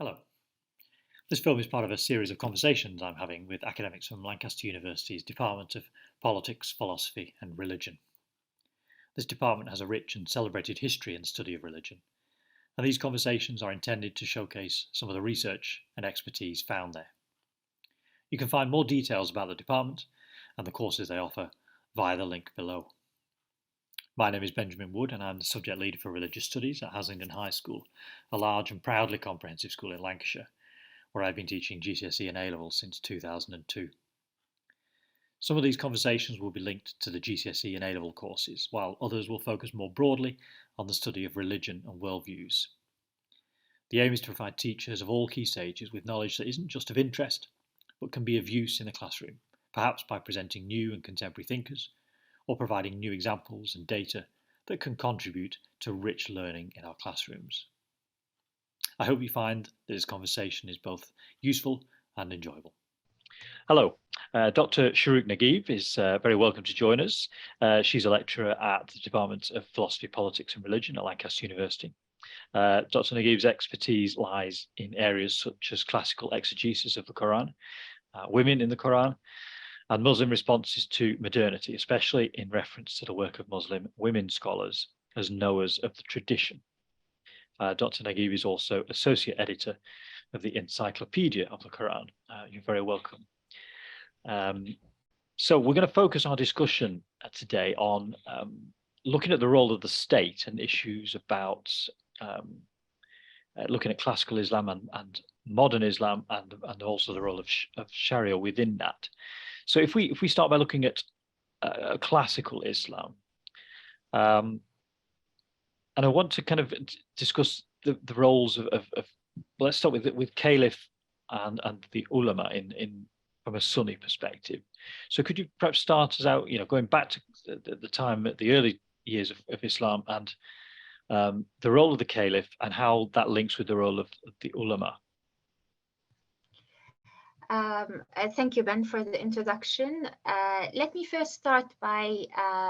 Hello. This film is part of a series of conversations I'm having with academics from Lancaster University's Department of Politics, Philosophy and Religion. This department has a rich and celebrated history and study of religion, and these conversations are intended to showcase some of the research and expertise found there. You can find more details about the department and the courses they offer via the link below. My name is Benjamin Wood and I'm the subject leader for Religious Studies at Haslingden High School, a large and proudly comprehensive school in Lancashire, where I've been teaching GCSE and A-levels since 2002. Some of these conversations will be linked to the GCSE and A-level courses, while others will focus more broadly on the study of religion and worldviews. The aim is to provide teachers of all key stages with knowledge that isn't just of interest, but can be of use in the classroom, perhaps by presenting new and contemporary thinkers, or providing new examples and data that can contribute to rich learning in our classrooms. I hope you find that this conversation is both useful and enjoyable. Hello, Dr Shuruq Naguib is very welcome to join us. She's a lecturer at the Department of Philosophy, Politics and Religion at Lancaster University. Dr Naguib's expertise lies in areas such as classical exegesis of the Quran, women in the Quran, and Muslim responses to modernity, especially in reference to the work of Muslim women scholars as knowers of the tradition. Dr Naguib is also associate editor of the Encyclopedia of the Quran. You're very welcome. So we're going to focus our discussion today on looking at the role of the state and issues about looking at classical Islam and modern Islam and also the role of sharia within that. So if we start by looking at classical Islam, and I want to kind of discuss the roles of let's start with Caliph and the ulama in from a Sunni perspective. So could you perhaps start us out, going back to the time at the early years of Islam and the role of the Caliph and how that links with the role of the ulama? Thank you, Ben, for the introduction. Let me first start by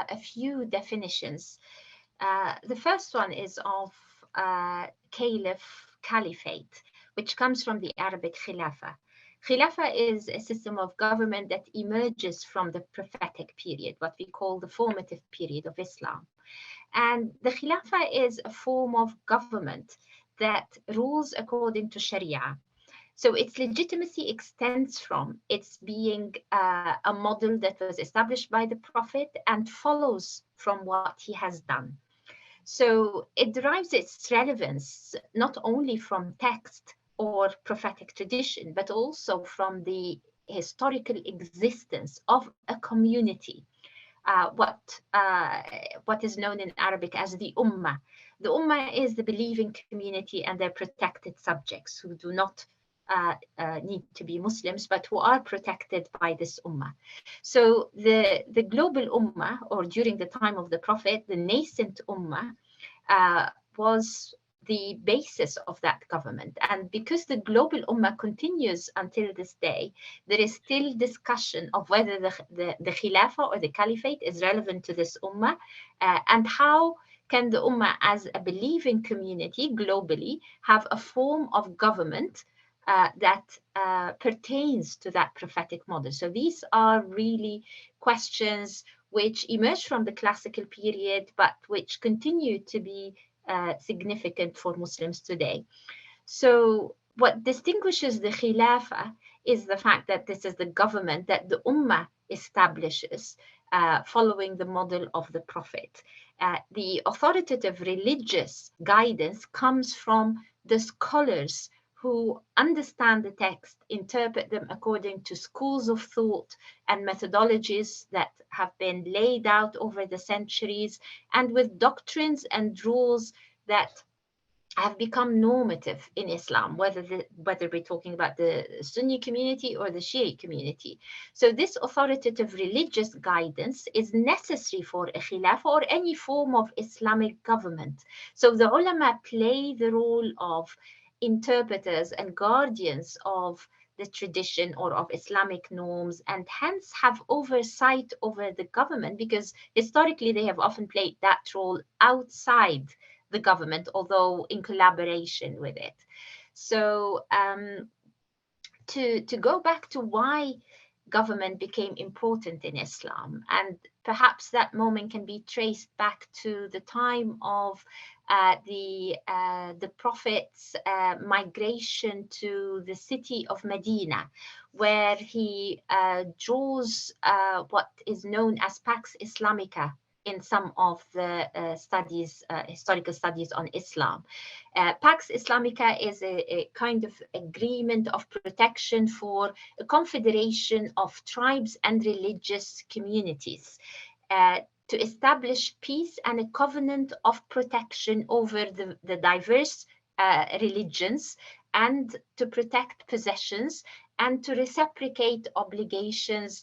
a few definitions. The first one is of caliphate, which comes from the Arabic khilafah. Khilafah is a system of government that emerges from the prophetic period, what we call the formative period of Islam. And the khilafah is a form of government that rules according to sharia. So its legitimacy extends from its being a model that was established by the Prophet and follows from what he has done. So it derives its relevance not only from text or prophetic tradition, but also from the historical existence of a community, what is known in Arabic as the Ummah. The Ummah is the believing community and their protected subjects who do not need to be Muslims, but who are protected by this Ummah. So the global Ummah, or during the time of the Prophet, the nascent Ummah, was the basis of that government. And because the global Ummah continues until this day, there is still discussion of whether the Khilafah or the Caliphate is relevant to this Ummah, and how can the Ummah as a believing community globally have a form of government that pertains to that prophetic model. So these are really questions which emerge from the classical period, but which continue to be significant for Muslims today. So what distinguishes the Khilafah is the fact that this is the government that the Ummah establishes following the model of the Prophet. The authoritative religious guidance comes from the scholars who understand the text, interpret them according to schools of thought and methodologies that have been laid out over the centuries, and with doctrines and rules that have become normative in Islam, whether we're talking about the Sunni community or the Shi'i community. So this authoritative religious guidance is necessary for a khilafah or any form of Islamic government. So the ulama play the role of interpreters and guardians of the tradition or of Islamic norms, and hence have oversight over the government, because historically they have often played that role outside the government, although in collaboration with it. So to go back to why government became important in Islam, and perhaps that moment can be traced back to the time of the Prophet's migration to the city of Medina, where he draws what is known as Pax Islamica in some of the historical studies on Islam. Pax Islamica is a kind of agreement of protection for a confederation of tribes and religious communities to establish peace and a covenant of protection over the diverse religions, and to protect possessions and to reciprocate obligations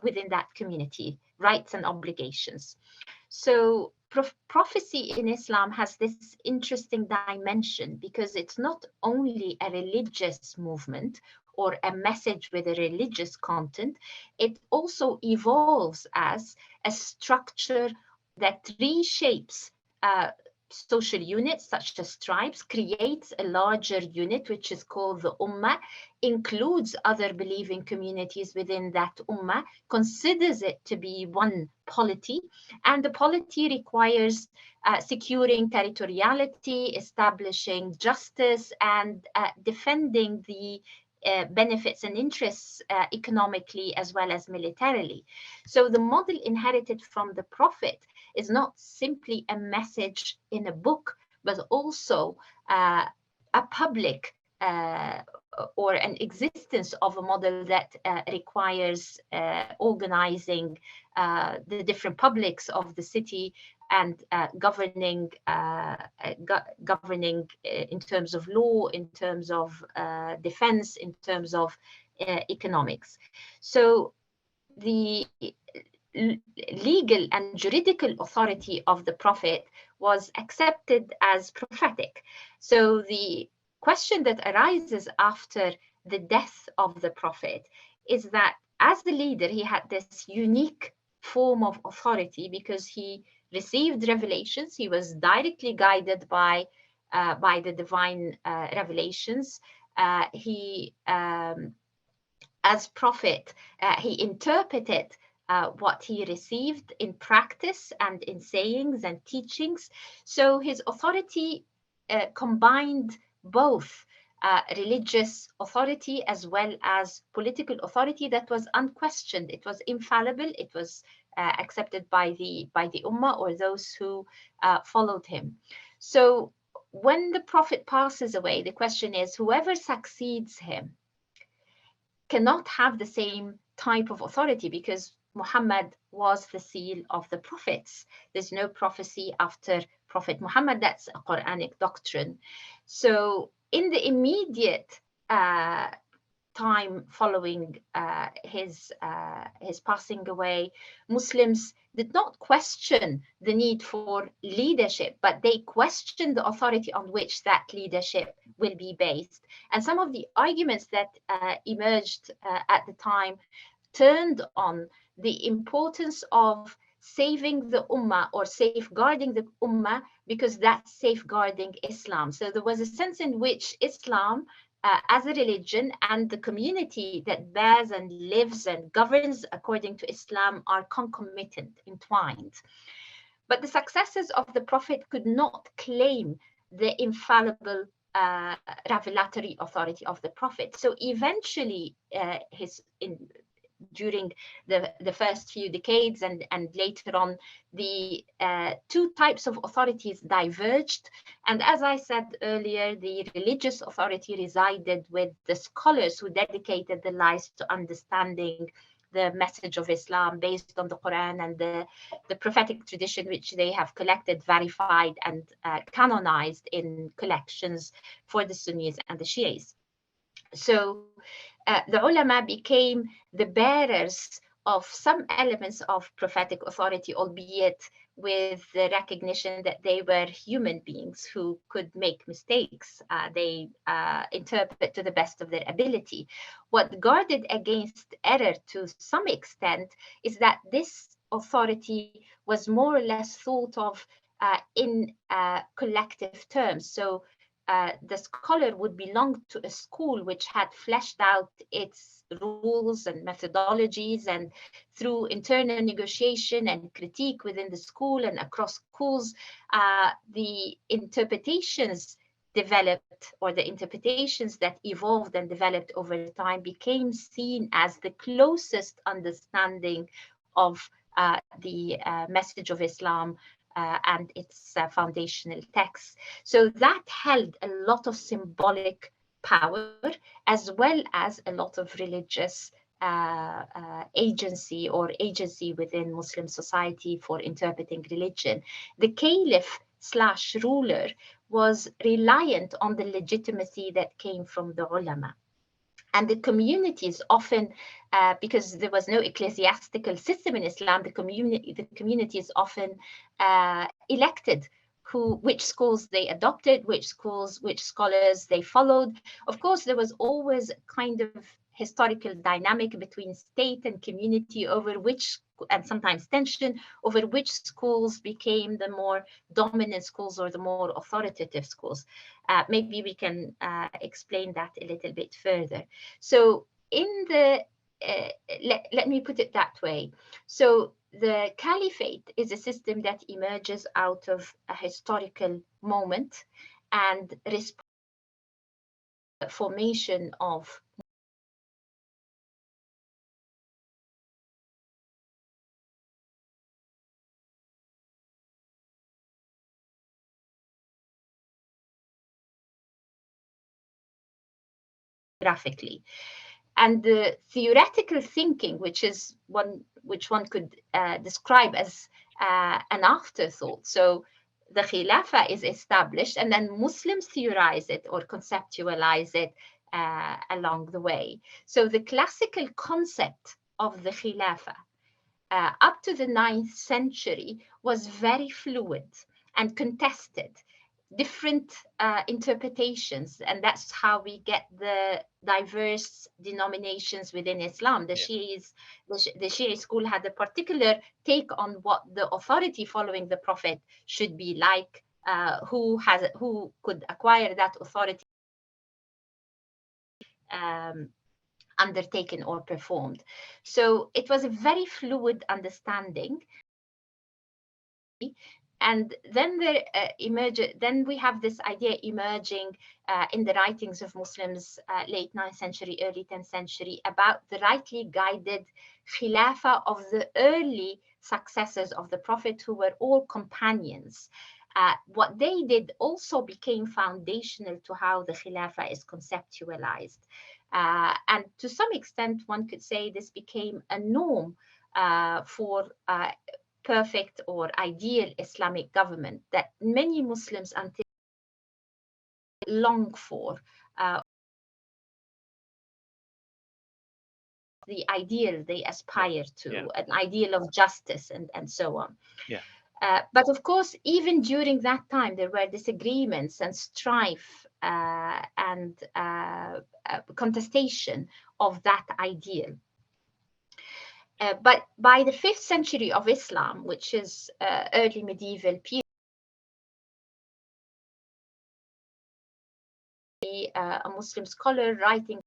within that community, rights and obligations. So prophecy in Islam has this interesting dimension because it's not only a religious movement or a message with a religious content, it also evolves as a structure that reshapes social units such as tribes, creates a larger unit which is called the Ummah, includes other believing communities within that Ummah, considers it to be one polity, and the polity requires securing territoriality, establishing justice, and defending the benefits and interests economically as well as militarily. So the model inherited from the Prophet is not simply a message in a book, but also a public or an existence of a model that requires organizing the different publics of the city and governing in terms of law, in terms of defense, in terms of economics. So the legal and juridical authority of the Prophet was accepted as prophetic. So the question that arises after the death of the Prophet is that as the leader, he had this unique form of authority because he received revelations. He was directly guided by the divine revelations. As prophet, he interpreted what he received in practice and in sayings and teachings. So his authority combined both religious authority as well as political authority that was unquestioned. It was infallible. It was accepted by the Ummah or those who followed him. So when the Prophet passes away, the question is, whoever succeeds him cannot have the same type of authority because Muhammad was the seal of the prophets. There's no prophecy after Prophet Muhammad. That's a Quranic doctrine. So in the immediate time following his passing away, Muslims did not question the need for leadership, but they questioned the authority on which that leadership will be based. And some of the arguments that emerged at the time turned on the importance of saving the Ummah or safeguarding the Ummah because that's safeguarding Islam. So there was a sense in which Islam as a religion and the community that bears and lives and governs according to Islam are concomitant, entwined. But the successors of the Prophet could not claim the infallible revelatory authority of the Prophet. So eventually, during the first few decades and later on, the two types of authorities diverged. And as I said earlier, the religious authority resided with the scholars who dedicated their lives to understanding the message of Islam based on the Quran and the prophetic tradition which they have collected, verified, and canonized in collections for the Sunnis and the Shi'is. So the ulama became the bearers of some elements of prophetic authority, albeit with the recognition that they were human beings who could make mistakes. They interpret to the best of their ability. What guarded against error to some extent is that this authority was more or less thought of in collective terms. So the scholar would belong to a school which had fleshed out its rules and methodologies, and through internal negotiation and critique within the school and across schools, the interpretations developed, or the interpretations that evolved and developed over time, became seen as the closest understanding of the message of Islam and its foundational texts. So that held a lot of symbolic power, as well as a lot of religious agency within Muslim society for interpreting religion. The Caliph/ruler was reliant on the legitimacy that came from the ulama. And the communities often, because there was no ecclesiastical system in Islam, the communities often elected which schools they adopted, which scholars they followed. Of course, there was always kind of historical dynamic between state and community over which, and sometimes tension over which schools became the more dominant schools or the more authoritative schools. Maybe we can explain that a little bit further. So in the, let me put it that way. So the caliphate is a system that emerges out of a historical moment and formation of graphically. And the theoretical thinking, which one could describe as an afterthought. So the Khilafah is established, and then Muslims theorize it or conceptualize it along the way. So the classical concept of the Khilafah up to the 9th century was very fluid and contested. Different interpretations, and that's how we get the diverse denominations within Islam. The Shi'is, the Shi'i school had a particular take on what the authority following the Prophet should be like, who could acquire that authority undertaken or performed. So it was a very fluid understanding. And then then we have this idea emerging in the writings of Muslims, late 9th century, early 10th century, about the rightly guided Khilafah of the early successors of the Prophet, who were all companions. What they did also became foundational to how the Khilafah is conceptualized. And to some extent, one could say this became a norm for perfect or ideal Islamic government that many Muslims until long for. The ideal they aspire to, an ideal of justice and so on. But of course, even during that time, there were disagreements and strife and contestation of that ideal. But by the 5th century of Islam, which is early medieval period, a Muslim scholar writing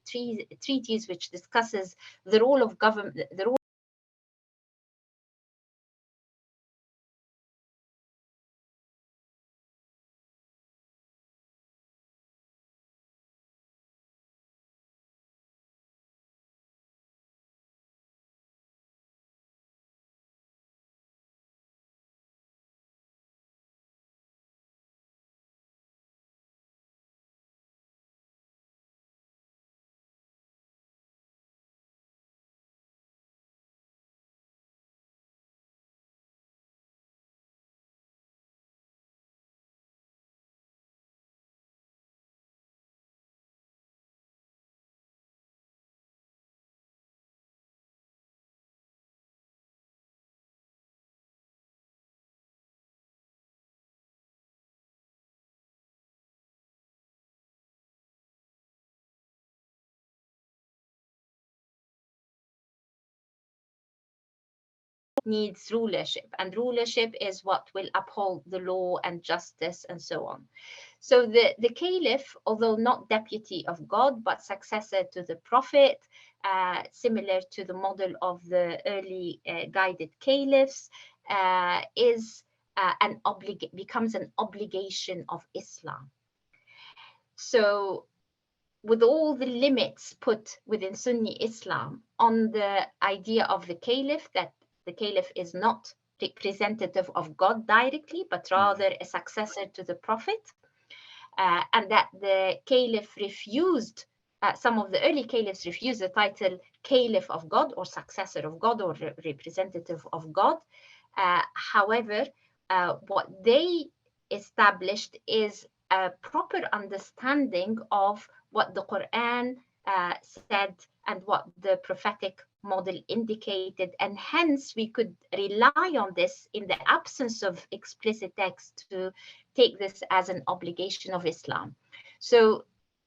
treatise which discusses the role of government, the role needs rulership, and rulership is what will uphold the law and justice and so on. So the Caliph, although not deputy of God, but successor to the Prophet, similar to the model of the early guided caliphs, becomes an obligation of Islam. So with all the limits put within Sunni Islam on the idea of the Caliph, that the Caliph is not representative of God directly, but rather a successor to the Prophet, and that the Caliph refused, some of the early Caliphs refused the title Caliph of God or successor of God or representative of God. However, what they established is a proper understanding of what the Quran said and what the prophetic model indicated, and hence we could rely on this in the absence of explicit text to take this as an obligation of Islam. So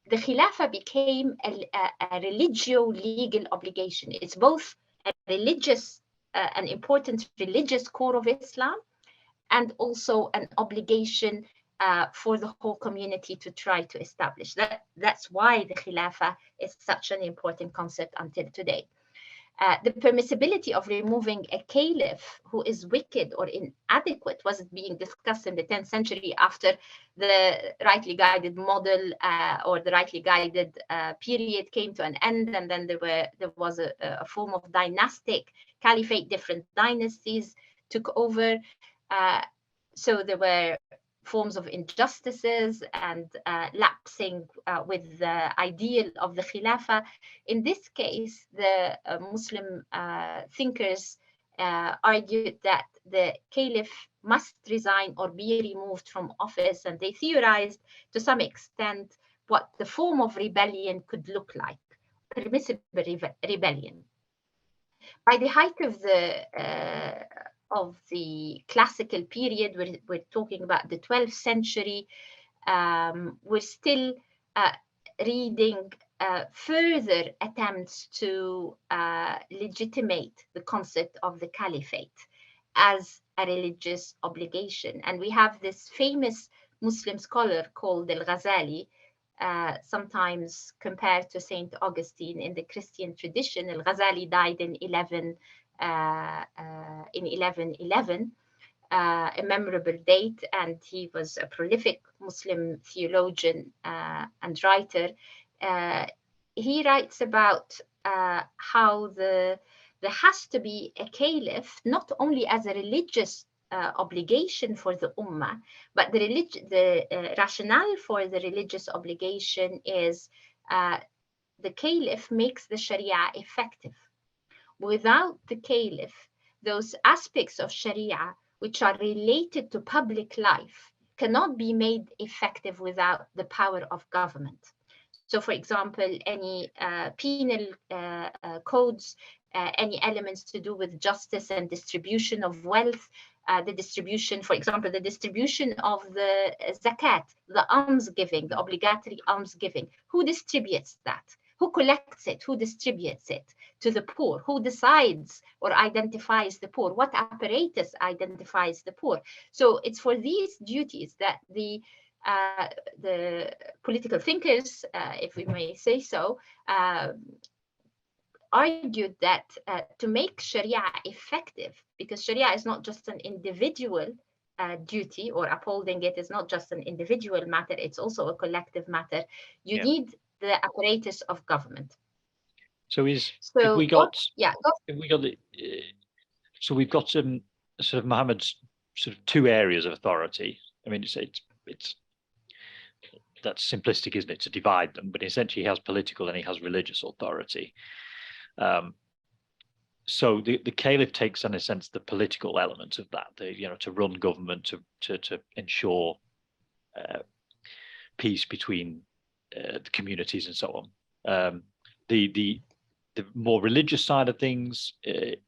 the Khilafah became a religio-legal obligation. It's both a religious, an important religious core of Islam, and also an obligation for the whole community to try to establish. That's why the Khilafah is such an important concept until today. The permissibility of removing a caliph who is wicked or inadequate was being discussed in the 10th century after the rightly guided model or the rightly guided period came to an end, and then there was a form of dynastic caliphate. Different dynasties took over. So there were forms of injustices and lapsing with the ideal of the Khilafah. In this case, the Muslim thinkers argued that the Caliph must resign or be removed from office, and they theorized to some extent what the form of rebellion could look like, permissible rebellion. By the height of the classical period, we're talking about the 12th century, we're still reading further attempts to legitimate the concept of the caliphate as a religious obligation. And we have this famous Muslim scholar called Al-Ghazali, sometimes compared to Saint Augustine in the Christian tradition. Al-Ghazali died in 1111, a memorable date, and he was a prolific Muslim theologian and writer. He writes about how there has to be a caliph, not only as a religious obligation for the ummah, but the rationale for the religious obligation is the caliph makes the sharia effective. Without the caliph, those aspects of sharia which are related to public life cannot be made effective without the power of government. So, for example, any penal codes, any elements to do with justice and distribution of wealth, the distribution, for example, the distribution of the zakat, the alms giving, the obligatory alms giving. Who distributes that? Who collects it? Who distributes it to the poor? Who decides or identifies the poor? What apparatus identifies the poor? So it's for these duties that the political thinkers, if we may say so, argued that to make Sharia effective, because Sharia is not just an individual duty, or upholding it is not just an individual matter, it's also a collective matter. You need the apparatus of government. So we've got sort of Muhammad's sort of two areas of authority. I mean, it's that's simplistic, isn't it, to divide them? But essentially, he has political and he has religious authority. So the caliph takes, in a sense, the political element of that, to run government, to ensure peace between the communities and so on. The more religious side of things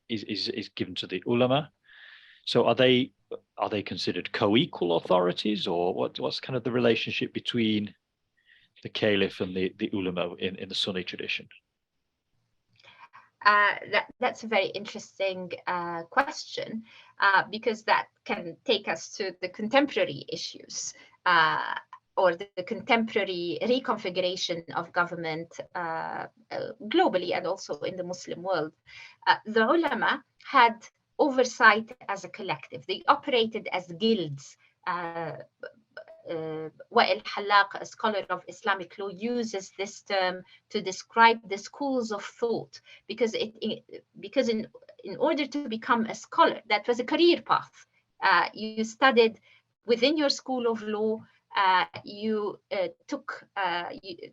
is given to the ulama. So are they considered co-equal authorities, or what's kind of the relationship between the caliph and the ulama in the Sunni tradition? That's a very interesting question, because that can take us to the contemporary issues, or the contemporary reconfiguration of government globally and also in the Muslim world. The ulama had oversight as a collective. They operated as guilds. Wa'il Halaq, a scholar of Islamic law, uses this term to describe the schools of thought, because in order to become a scholar, that was a career path. You studied within your school of law. The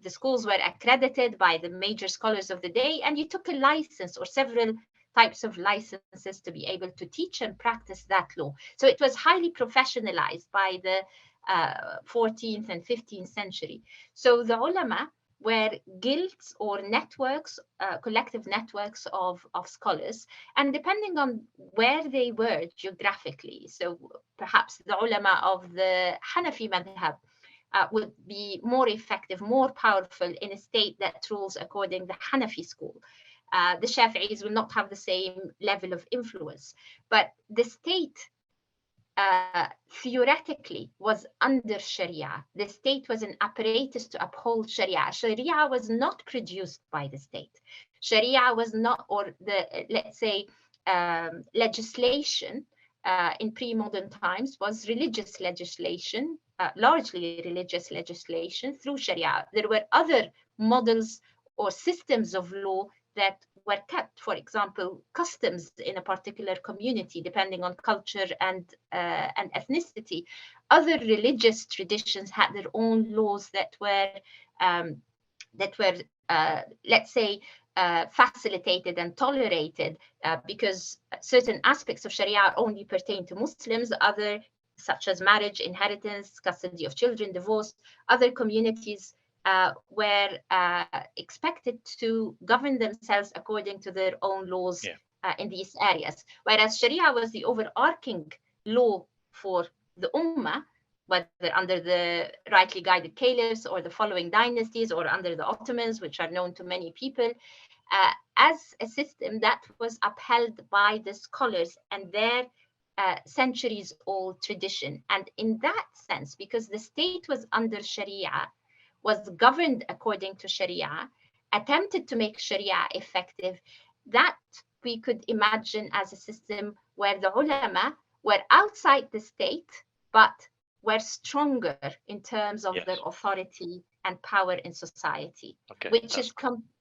schools were accredited by the major scholars of the day, and you took a license or several types of licenses to be able to teach and practice that law. So it was highly professionalized by the 14th and 15th century. So the ulama were guilds or networks, collective networks of scholars, and depending on where they were geographically, so perhaps the ulama of the Hanafi madhab would be more effective, more powerful in a state that rules according to the Hanafi school. The Shafi'is will not have the same level of influence, but the state theoretically was under Sharia. The state was an apparatus to uphold Sharia. Sharia was not produced by the state. Sharia was not, or let's say, legislation in pre-modern times was religious legislation, largely religious legislation through Sharia. There were other models or systems of law that were kept, for example, customs in a particular community, depending on culture and ethnicity. Other religious traditions had their own laws that were let's say, facilitated and tolerated because certain aspects of Sharia only pertain to Muslims, other, such as marriage, inheritance, custody of children, divorce, other communities were expected to govern themselves according to their own laws in these areas. Whereas Sharia was the overarching law for the Ummah, whether under the rightly guided caliphs or the following dynasties or under the Ottomans, which are known to many people, as a system that was upheld by the scholars and their centuries-old tradition. And in that sense, because the state was under Sharia, was governed according to Sharia, attempted to make Sharia effective, that we could imagine as a system where the ulama were outside the state, but were stronger in terms of their authority and power in society, which is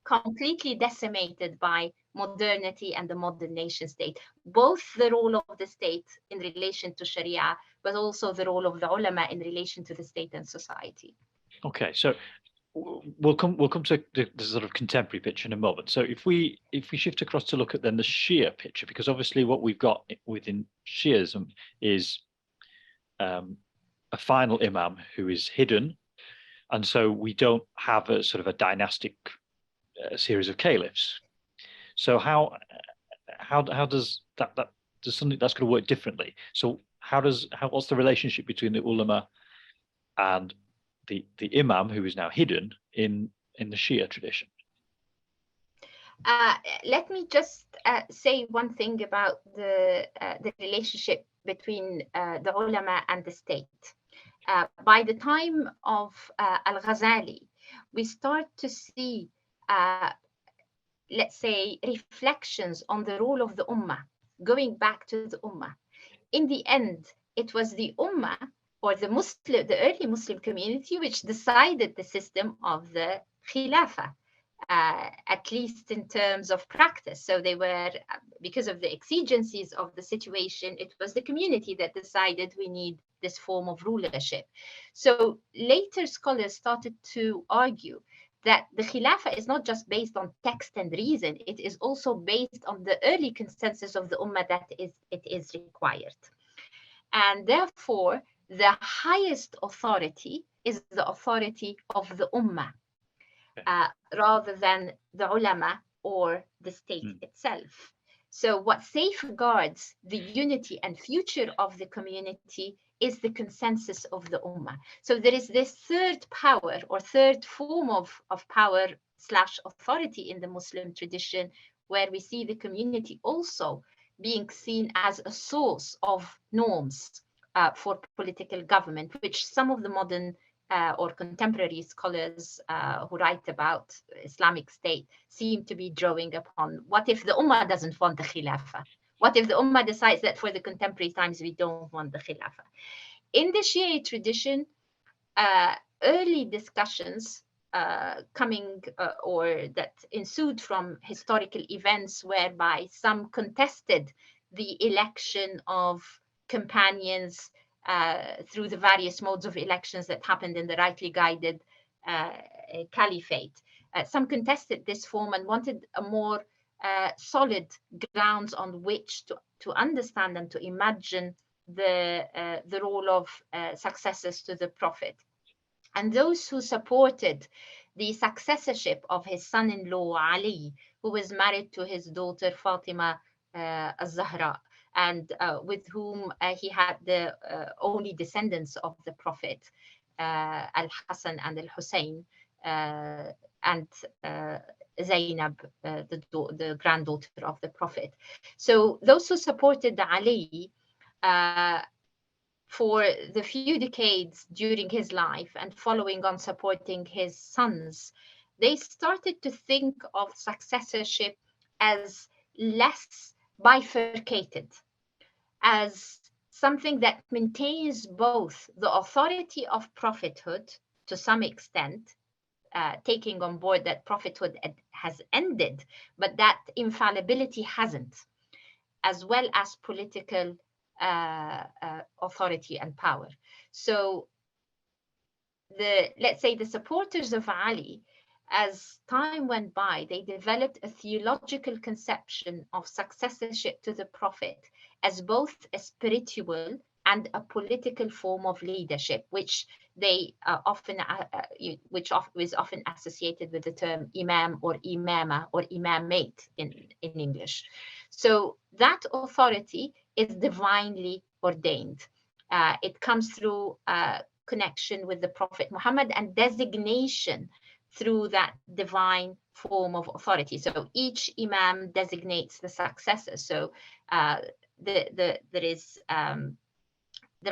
completely decimated by modernity and the modern nation state. Both the role of the state in relation to Sharia, but also the role of the ulama in relation to the state and society. Okay, so we'll come to the sort of contemporary picture in a moment. So if we shift across to look at then the Shia picture, because obviously what we've got within Shi'ism is a final imam who is hidden, and so we don't have a sort of a dynastic series of caliphs. So how does that does something that's going to work differently? So what's the relationship between the ulama and the imam who is now hidden in the Shia tradition? Let me just say one thing about the relationship between the ulama and the state. By the time of Al-Ghazali, we start to see, let's say, reflections on the role of the ummah, going back to the ummah. In the end, it was the ummah or the early Muslim community which decided the system of the Khilafah, at least in terms of practice. So they were, because of the exigencies of the situation, it was the community that decided we need this form of rulership. So later scholars started to argue that the Khilafah is not just based on text and reason, it is also based on the early consensus of the Ummah that it is required. And therefore, the highest authority is the authority of the Ummah, rather than the ulama or the state itself. So what safeguards the unity and future of the community is the consensus of the Ummah. So there is this third power or third form of power / authority in the Muslim tradition, where we see the community also being seen as a source of norms for political government, which some of the modern or contemporary scholars who write about Islamic State seem to be drawing upon. What if the Ummah doesn't want the Khilafah? What if the Ummah decides that for the contemporary times we don't want the Khilafah? In the Shia tradition, early discussions coming or that ensued from historical events whereby some contested the election of companions through the various modes of elections that happened in the rightly guided caliphate. Some contested this form and wanted a more solid grounds on which to understand and to imagine the role of successors to the prophet. And those who supported the successorship of his son-in-law Ali, who was married to his daughter Fatima al-Zahra, and with whom he had the only descendants of the Prophet, Al-Hassan and Al-Hussein, and Zainab, the granddaughter of the Prophet. So those who supported Ali for the few decades during his life and following on supporting his sons, they started to think of successorship as less bifurcated, as something that maintains both the authority of prophethood to some extent, taking on board that prophethood has ended, but that infallibility hasn't, as well as political authority and power. So let's say the supporters of Ali, as time went by, they developed a theological conception of successorship to the prophet as both a spiritual and a political form of leadership, which they is often associated with the term imam or imama or imamate in English. So that authority is divinely ordained. It comes through connection with the Prophet Muhammad and designation through that divine form of authority. So each imam designates the successor. So there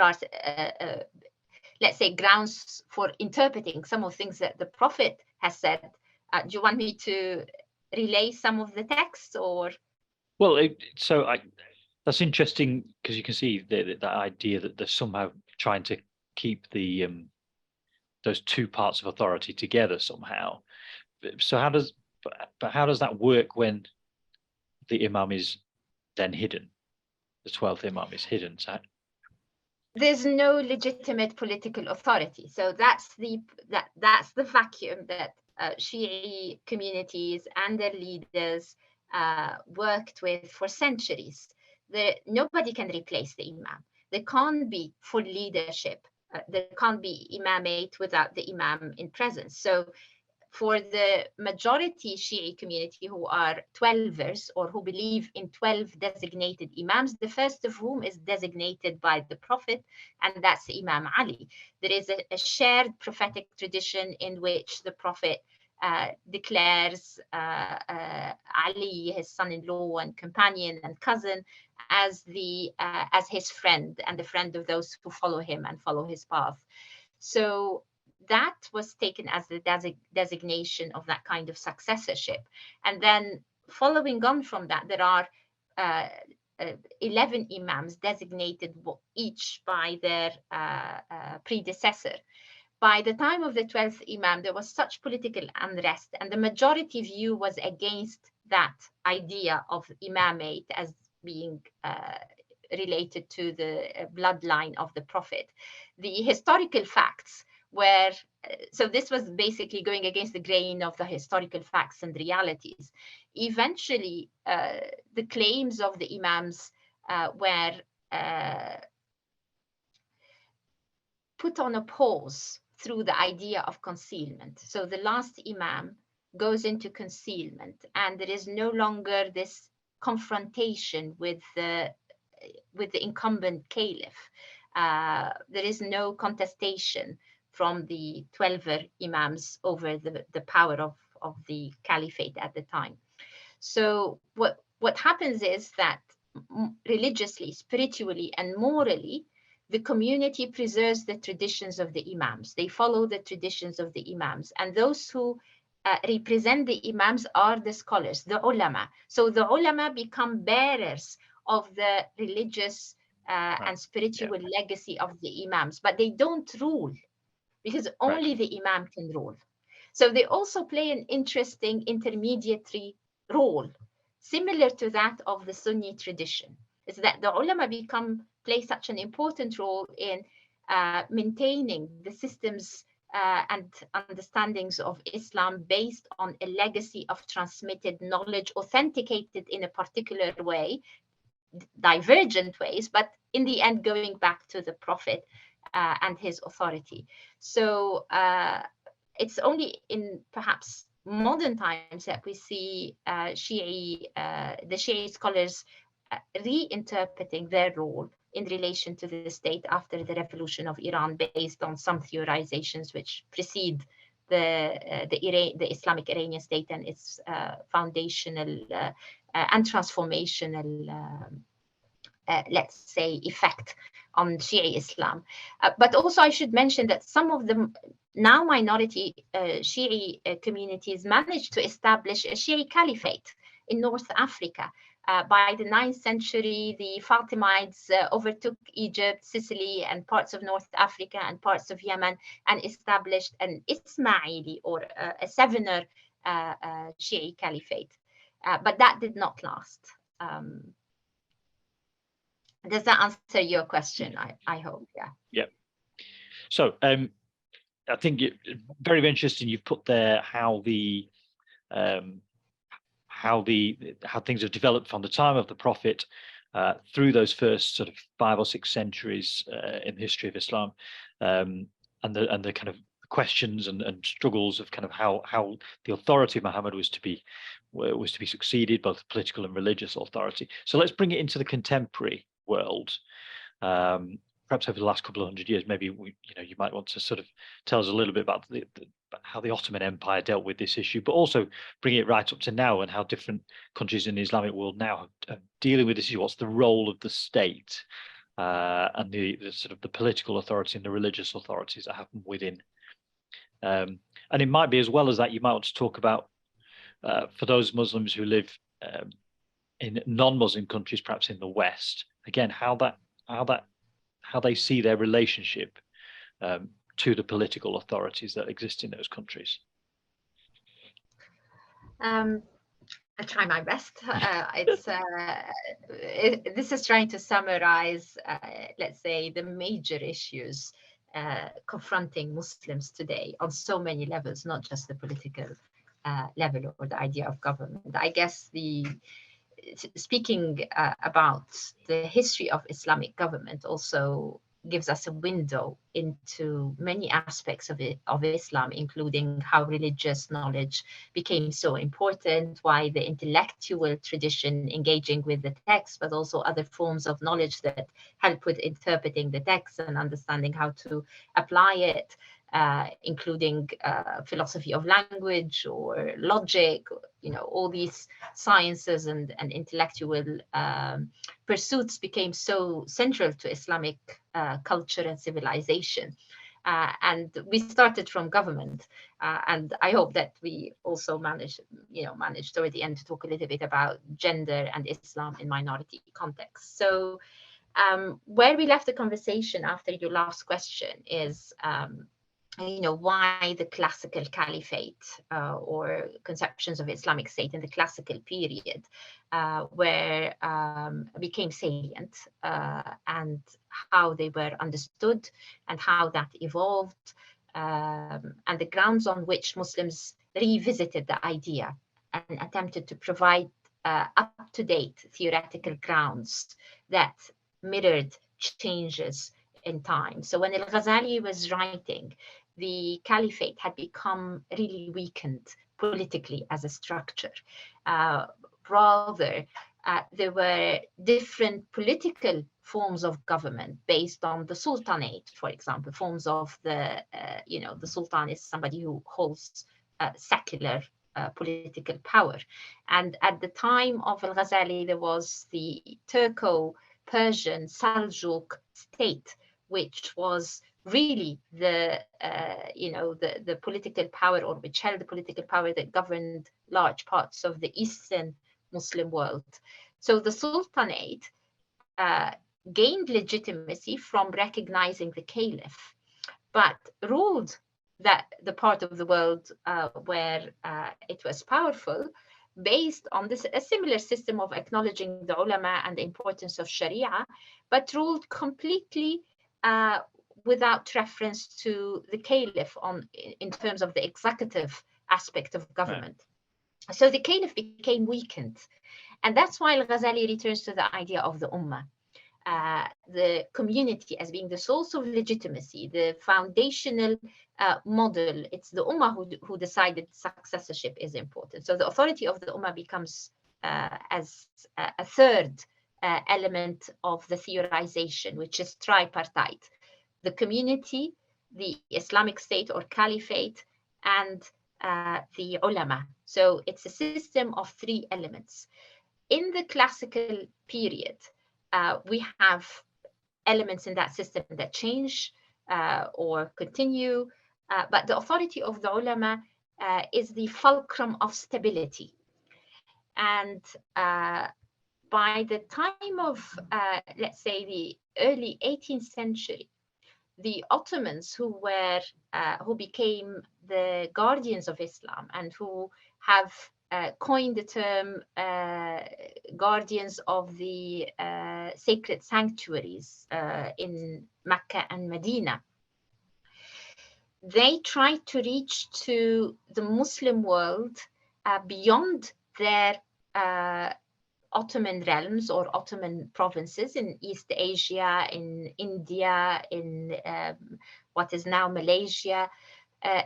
are let's say grounds for interpreting some of the things that the Prophet has said. Do you want me to relay some of the texts, or? Well, that's interesting, because you can see that idea that they're somehow trying to keep the those two parts of authority together somehow. So how does that work when the imam is then hidden? The 12th imam is hidden. So there's no legitimate political authority. So that's the vacuum that Shi'i communities and their leaders worked with for centuries. Nobody can replace the imam. There can't be full leadership. There can't be imamate without the imam in presence. So for the majority Shi'i community who are 12ers or who believe in 12 designated imams, the first of whom is designated by the Prophet, and that's Imam Ali. There is a shared prophetic tradition in which the Prophet declares Ali, his son-in-law and companion and cousin, as his friend and the friend of those who follow him and follow his path. So that was taken as the designation of that kind of successorship. And then following on from that, there are 11 imams designated each by their predecessor. By the time of the 12th imam, there was such political unrest, and the majority view was against that idea of imamate as being related to the bloodline of the Prophet. The historical facts were, so this was basically going against the grain of the historical facts and realities. Eventually, the claims of the imams were put on a pause through the idea of concealment. So the last imam goes into concealment, and there is no longer this confrontation with the incumbent caliph. There is no contestation from the 12er imams over the power of the caliphate at the time. So what happens is that religiously, spiritually, and morally, the community preserves the traditions of the imams. They follow the traditions of the imams, and those who represent the imams are the scholars, the ulama. So the ulama become bearers of the religious and spiritual legacy of the imams, but they don't rule, because only the imam can rule. So they also play an interesting intermediary role, similar to that of the Sunni tradition. Is that the ulama play such an important role in maintaining the systems and understandings of Islam based on a legacy of transmitted knowledge, authenticated in a particular way, divergent ways, but in the end going back to the Prophet and his authority. So it's only in perhaps modern times that we see the Shi'i scholars reinterpreting their role in relation to the state after the revolution of Iran, based on some theorizations which precede the Islamic Iranian state and its foundational and transformational let's say, effect on Shi'i Islam. But also I should mention that some of the now minority Shi'i communities managed to establish a Shi'i caliphate in North Africa. By the 9th century, the Fatimids overtook Egypt, Sicily, and parts of North Africa and parts of Yemen, and established an Ismaili, or a Sevener Shi'i caliphate. But that did not last. Does that answer your question? I hope, yeah. Yeah. So I think very interesting. You've put there how how things have developed from the time of the Prophet through those first sort of 5 or 6 centuries in the history of Islam, and the kind of questions and struggles of kind of how the authority of Muhammad was to be succeeded, both political and religious authority. So let's bring it into the contemporary world. Perhaps over the last couple of 100 years, maybe you might want to sort of tell us a little bit about how the Ottoman Empire dealt with this issue, but also bring it right up to now and how different countries in the Islamic world now are dealing with this issue. What's the role of the state and the sort of the political authority and the religious authorities that happen within? And it might be, as well as that, you might want to talk about for those Muslims who live in non-Muslim countries, perhaps in the West, again, how they see their relationship to the political authorities that exist in those countries. I'll try my best. This is trying to summarize, let's say, the major issues confronting Muslims today on so many levels, not just the political level or the idea of government. I guess speaking about the history of Islamic government also gives us a window into many aspects of Islam, including how religious knowledge became so important, why the intellectual tradition engaging with the text, but also other forms of knowledge that help with interpreting the text and understanding how to apply it, including philosophy of language or logic, all these sciences and intellectual pursuits became so central to Islamic culture and civilization. And we started from government, and I hope that we also managed toward the end to talk a little bit about gender and Islam in minority contexts. So where we left the conversation after your last question is why the classical caliphate or conceptions of Islamic state in the classical period became salient, and how they were understood and how that evolved, and the grounds on which Muslims revisited the idea and attempted to provide up-to-date theoretical grounds that mirrored changes in time. So when Al-Ghazali was writing, the caliphate had become really weakened politically as a structure. Rather, there were different political forms of government based on the sultanate, for example, forms of the Sultan is somebody who holds secular political power. And at the time of Al-Ghazali, there was the Turco-Persian Seljuk state, which was really the the political power, or which held the political power that governed large parts of the Eastern Muslim world. So the Sultanate gained legitimacy from recognizing the Caliph, but ruled that the part of the world where it was powerful based on a similar system of acknowledging the ulama and the importance of sharia, but ruled completely without reference to the caliph in terms of the executive aspect of government. Right. So the caliph became weakened. And that's why Al-Ghazali returns to the idea of the ummah. The community as being the source of legitimacy, the foundational model. It's the ummah who decided successorship is important. So the authority of the ummah becomes as a third element of the theorization, which is tripartite. The community, the Islamic State or Caliphate, and the ulama. So it's a system of three elements. In the classical period, we have elements in that system that change or continue, but the authority of the ulama is the fulcrum of stability. And by the time of, let's say, the early 18th century, the Ottomans who became the guardians of Islam and who have coined the term guardians of the sacred sanctuaries in Mecca and Medina. They tried to reach to the Muslim world beyond their Ottoman realms or Ottoman provinces in East Asia, in India, in what is now Malaysia,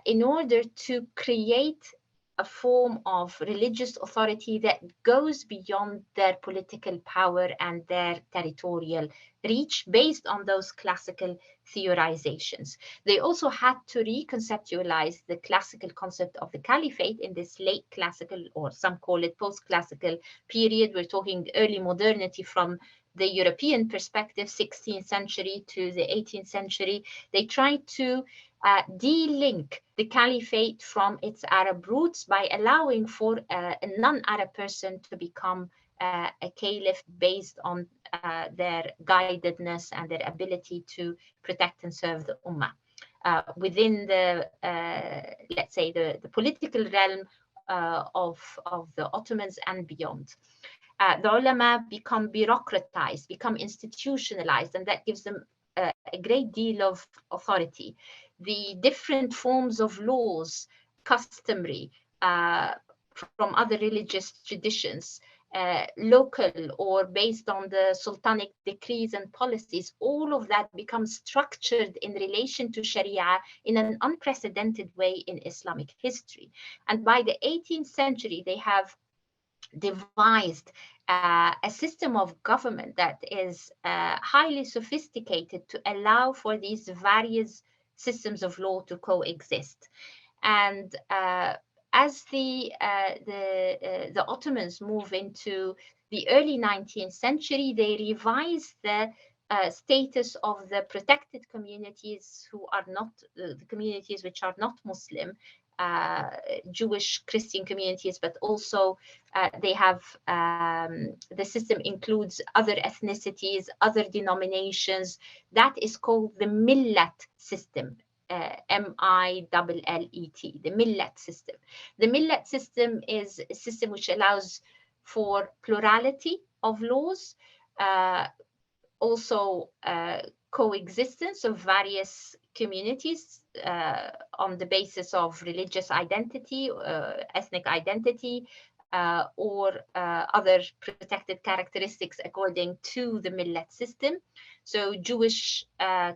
in order to create a form of religious authority that goes beyond their political power and their territorial reach based on those classical theorizations. They also had to reconceptualize the classical concept of the caliphate in this late classical, or some call it post-classical period. We're talking early modernity from the European perspective, 16th century to the 18th century. They tried to de-link the caliphate from its Arab roots by allowing for a non-Arab person to become a caliph based on their guidedness and their ability to protect and serve the ummah within the, let's say, the political realm of the Ottomans and beyond. The ulama become bureaucratized, become institutionalized, and that gives them a great deal of authority. The different forms of laws, customary from other religious traditions, local or based on the sultanic decrees and policies, all of that becomes structured in relation to Sharia in an unprecedented way in Islamic history. And by the 18th century, they have devised a system of government that is highly sophisticated to allow for these various systems of law to coexist. And as the Ottomans move into the early 19th century, they revise the status of the protected communities who are not, the communities which are not Muslim, Jewish, Christian communities, but also they have, the system includes other ethnicities, other denominations. That is called the millet system, M-I-L-L-E-T, the millet system. The millet system is a system which allows for plurality of laws, also coexistence of various communities on the basis of religious identity, ethnic identity, or other protected characteristics according to the millet system. So Jewish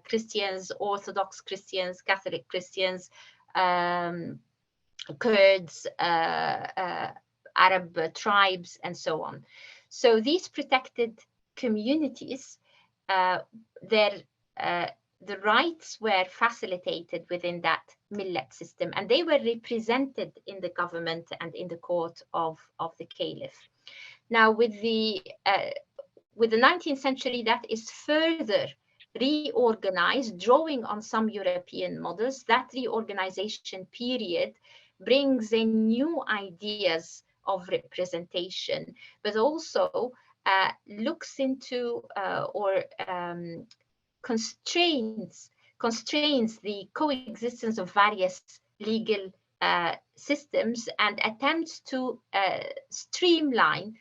Christians, Orthodox Christians, Catholic Christians, Kurds, Arab tribes, and so on. The protected communities, their the rights were facilitated within that millet system, and they were represented in the government and in the court of the Caliph. Now, with the 19th century, that is further reorganized, drawing on some European models. That reorganization period brings in new ideas of representation, but also looks into constrains the coexistence of various legal systems and attempts to streamline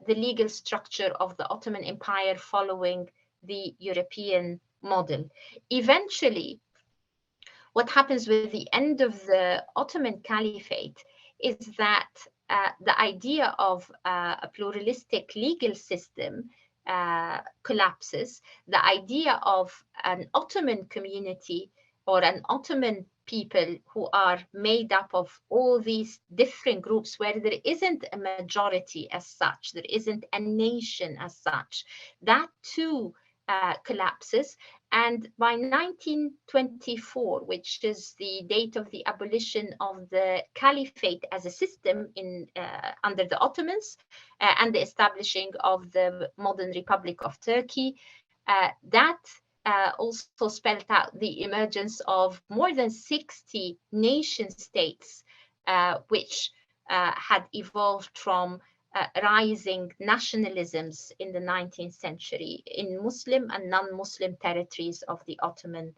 the legal structure of the Ottoman Empire following the European model. Eventually, what happens with the end of the Ottoman Caliphate is that the idea of a pluralistic legal system collapses. The idea of an Ottoman community or an Ottoman people who are made up of all these different groups where there isn't a majority as such, there isn't a nation as such, that too collapses. And by 1924, which is the date of the abolition of the Caliphate as a system under the Ottomans and the establishing of the modern Republic of Turkey, that also spelled out the emergence of more than 60 nation states, which had evolved from rising nationalisms in the 19th century in Muslim and non-Muslim territories of the Ottoman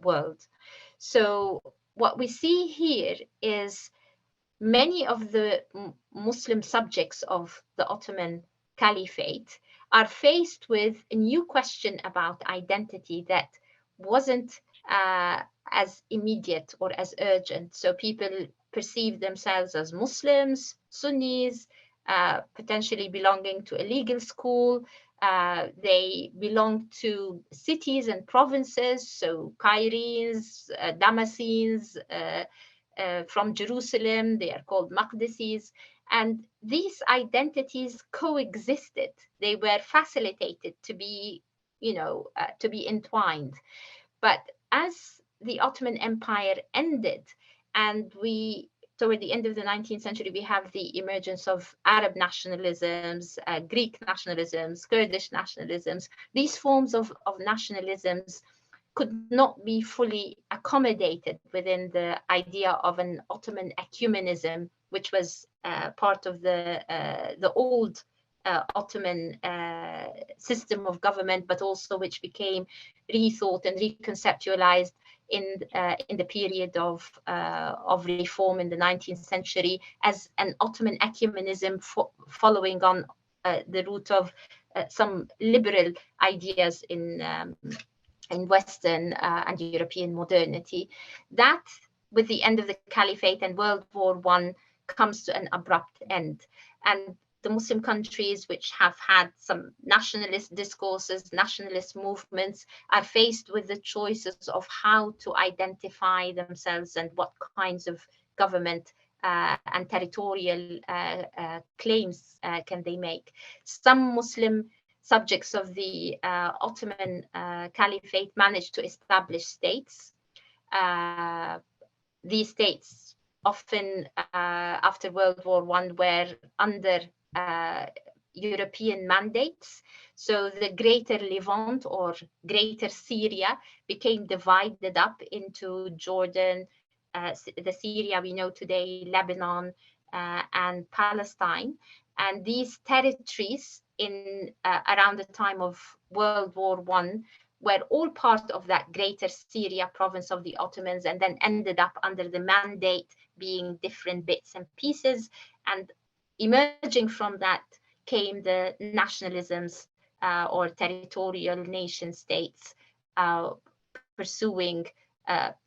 world. So what we see here is many of the Muslim subjects of the Ottoman Caliphate are faced with a new question about identity that wasn't as immediate or as urgent. So people perceive themselves as Muslims, Sunnis, potentially belonging to a legal school. They belong to cities and provinces, so Cairenes, Damascenes, from Jerusalem, they are called Maqdisis. And these identities coexisted. They were facilitated to be, to be entwined. But as the Ottoman Empire ended, and toward the end of the 19th century, we have the emergence of Arab nationalisms, Greek nationalisms, Kurdish nationalisms. These forms of nationalisms could not be fully accommodated within the idea of an Ottoman ecumenism, which was part of the old Ottoman system of government, but also which became rethought and reconceptualized in the period of reform in the 19th century as an Ottoman ecumenism following on the route of some liberal ideas in Western and European modernity. That, with the end of the Caliphate and World War I, comes to an abrupt end. And the Muslim countries which have had some nationalist discourses, nationalist movements, are faced with the choices of how to identify themselves and what kinds of government and territorial claims can they make. Some Muslim subjects of the Ottoman Caliphate managed to establish states. These states, often after World War I, were under European mandates. So the Greater Levant or Greater Syria became divided up into Jordan, the Syria we know today, Lebanon, and Palestine. And these territories around the time of World War I were all part of that Greater Syria province of the Ottomans, and then ended up under the mandate being different bits and pieces. And emerging from that came the nationalisms or territorial nation states pursuing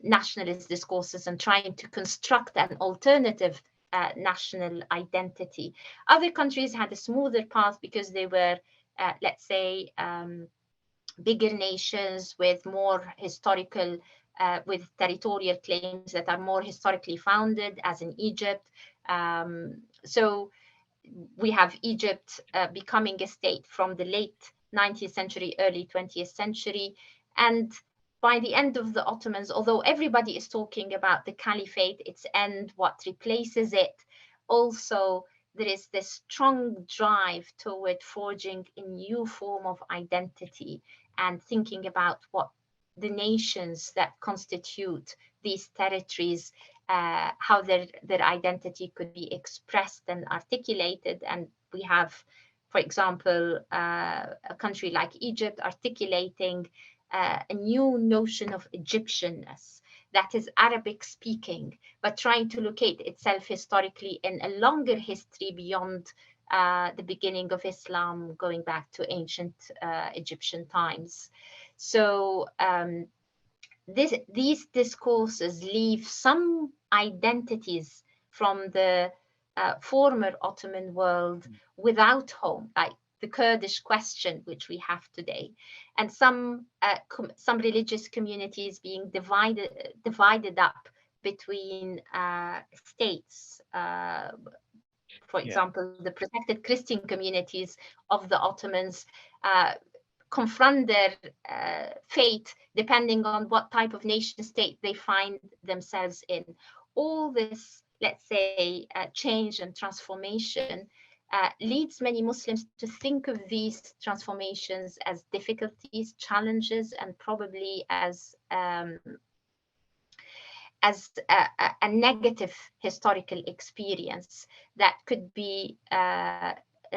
nationalist discourses and trying to construct an alternative national identity. Other countries had a smoother path because they were, let's say, bigger nations with more historical, with territorial claims that are more historically founded, as in Egypt. So we have Egypt becoming a state from the late 19th century, early 20th century. And by the end of the Ottomans, although everybody is talking about the Caliphate, its end, what replaces it, also there is this strong drive toward forging a new form of identity and thinking about what the nations that constitute these territories, how their identity could be expressed and articulated. And we have, for example, a country like Egypt articulating a new notion of Egyptianness that is Arabic speaking, but trying to locate itself historically in a longer history beyond the beginning of Islam, going back to ancient Egyptian times. So these discourses leave some identities from the former Ottoman world without home, like the Kurdish question, which we have today, and some religious communities being divided up between states. For example, the protected Christian communities of the Ottomans confront their fate depending on what type of nation state they find themselves in. All this, let's say, change and transformation leads many Muslims to think of these transformations as difficulties, challenges, and probably as a negative historical experience that could be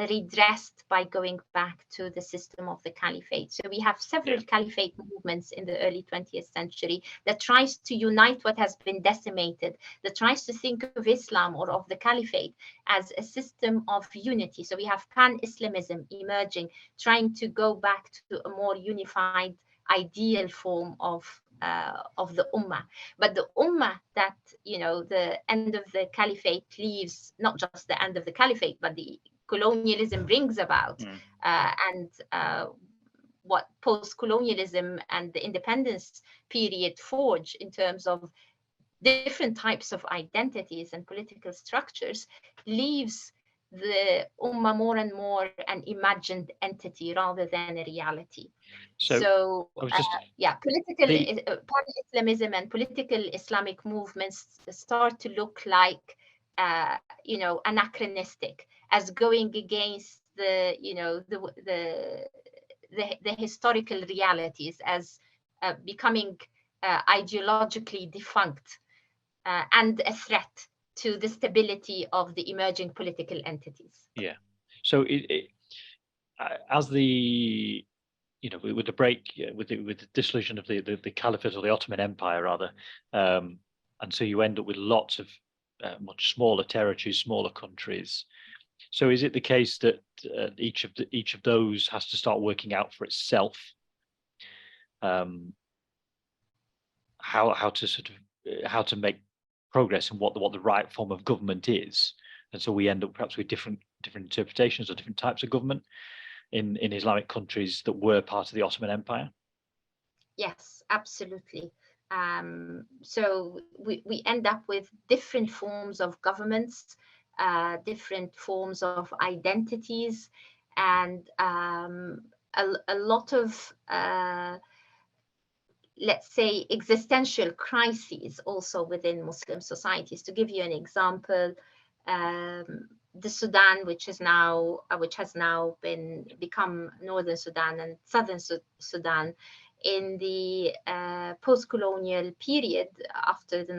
redressed by going back to the system of the caliphate. So we have several caliphate movements in the early 20th century that tries to unite what has been decimated, that tries to think of Islam or of the caliphate as a system of unity. So we have pan-Islamism emerging, trying to go back to a more unified ideal form of the Ummah. But the Ummah that, the end of the caliphate leaves, not just the end of the caliphate, but the colonialism brings about, and what post-colonialism and the independence period forge in terms of different types of identities and political structures, leaves the Ummah more and more an imagined entity rather than a reality. So pan-Islamism and political Islamic movements start to look like, anachronistic, as going against the historical realities, as becoming ideologically defunct and a threat to the stability of the emerging political entities. Yeah. So as the with the break, with the dissolution of the Caliphate, or the Ottoman Empire rather, and so you end up with lots of much smaller territories, smaller countries. So is it the case that each of those has to start working out for itself how to make progress and what the right form of government is, and so we end up perhaps with different interpretations or different types of government in Islamic countries that were part of the Ottoman Empire? Yes, absolutely. So we end up with different forms of governments, different forms of identities, and a lot of let's say existential crises also within Muslim societies. To give you an example, the Sudan, which has now become Northern Sudan and Southern Sudan, in the post-colonial period after the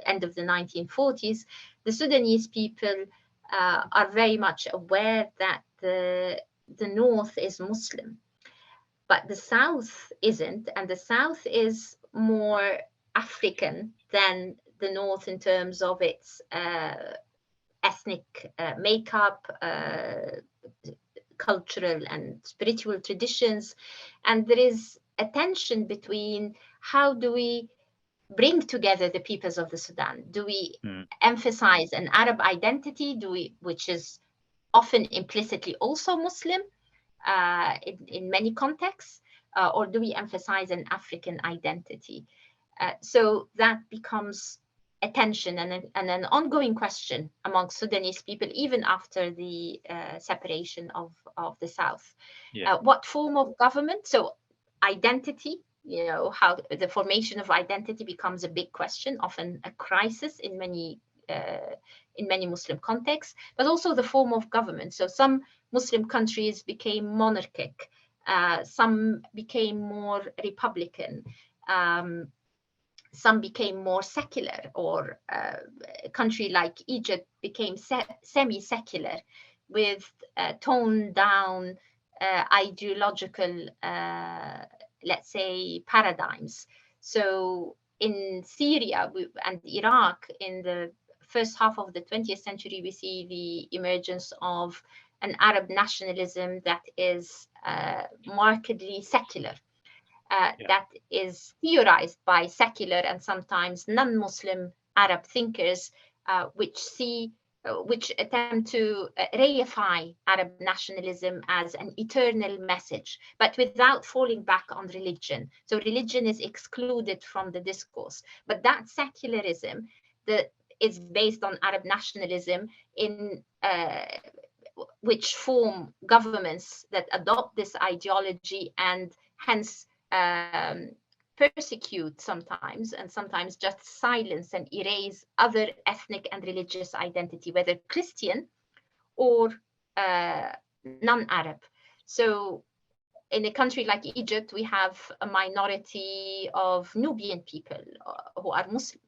end of the 1940s, the Sudanese people are very much aware that the North is Muslim, but the South isn't, and the South is more African than the North in terms of its ethnic makeup, cultural and spiritual traditions. And there is a tension between how do we bring together the peoples of the Sudan? Do we emphasize an Arab identity, which is often implicitly also Muslim in many contexts, or do we emphasize an African identity? So that becomes a tension and an ongoing question among Sudanese people, even after the separation of the South. What form of government? So identity, how the formation of identity becomes a big question, often a crisis in many Muslim contexts, but also the form of government. So some Muslim countries became monarchic, some became more republican, some became more secular, or a country like Egypt became semi-secular with toned down ideological, let's say, paradigms. So in Syria and Iraq, in the first half of the 20th century, we see the emergence of an Arab nationalism that is markedly secular. That is theorized by secular and sometimes non-Muslim Arab thinkers, which attempt to reify Arab nationalism as an eternal message, but without falling back on religion. So religion is excluded from the discourse, but that secularism that is based on Arab nationalism, in which form governments that adopt this ideology and hence persecute sometimes, and sometimes just silence and erase other ethnic and religious identity, whether Christian or non-Arab. So in a country like Egypt, we have a minority of Nubian people who are Muslim.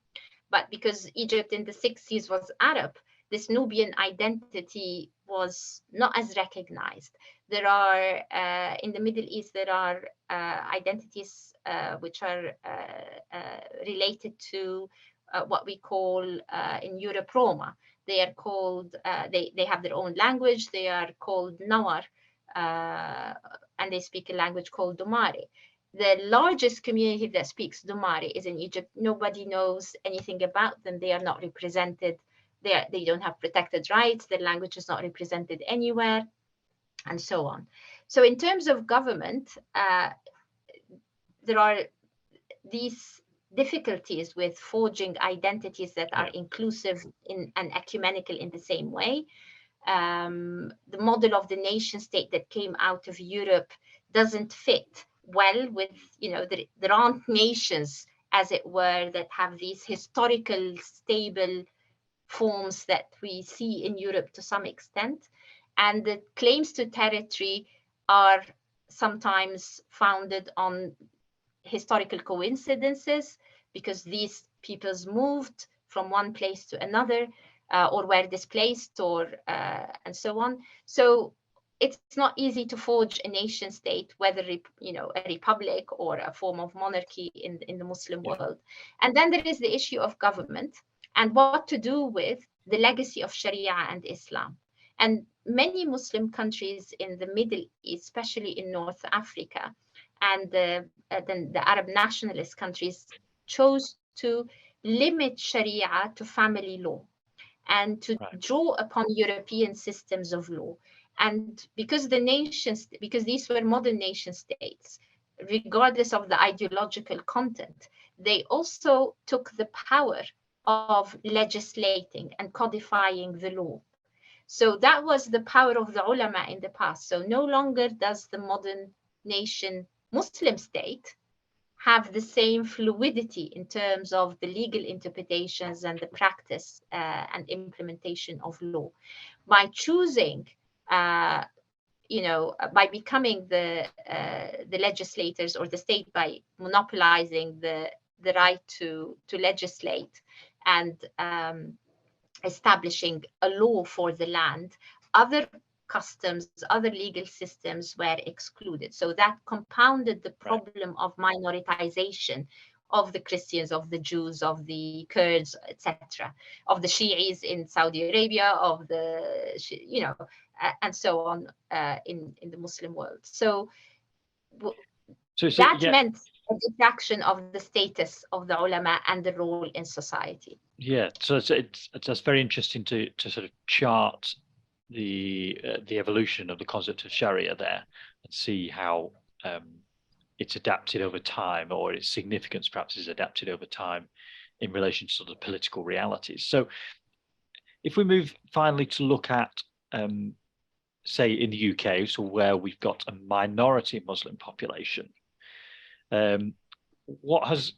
But because Egypt in the 60s was Arab, this Nubian identity was not as recognized. There are, in the Middle East, there are identities which are related to what we call in Europe Roma. They are called, they have their own language. They are called Nawar, and they speak a language called Domari. The largest community that speaks Domari is in Egypt. Nobody knows anything about them. They are not represented. They don't have protected rights. Their language is not represented anywhere, and so on. So in terms of government, there are these difficulties with forging identities that are inclusive and ecumenical in the same way. The model of the nation state that came out of Europe doesn't fit well with, there aren't nations, as it were, that have these historical stable forms that we see in Europe to some extent. And the claims to territory are sometimes founded on historical coincidences, because these peoples moved from one place to another, or were displaced, or and so on. So it's not easy to forge a nation state, whether a republic or a form of monarchy in the Muslim world. And then there is the issue of government and what to do with the legacy of Sharia and Islam. And many Muslim countries in the Middle East, especially in North Africa, and then the Arab nationalist countries, chose to limit Sharia to family law and to draw upon European systems of law. And because these were modern nation states, regardless of the ideological content, they also took the power of legislating and codifying the law. So that was the power of the ulama in the past. So no longer does the modern nation Muslim state have the same fluidity in terms of the legal interpretations and the practice and implementation of law. By choosing, by becoming the legislators or the state, by monopolizing the right to legislate and establishing a law for the land, other customs, other legal systems were excluded. So that compounded the problem of minoritization of the Christians, of the Jews, of the Kurds, etc., of the Shi'is in Saudi Arabia, of the, and so on in the Muslim world. So that meant a detraction of the status of the ulama and the role in society. Yeah, so it's very interesting to sort of chart the evolution of the concept of Sharia there and see how it's adapted over time, or its significance perhaps is adapted over time in relation to sort of political realities. So if we move finally to look at, say, in the UK, so where we've got a minority Muslim population, What's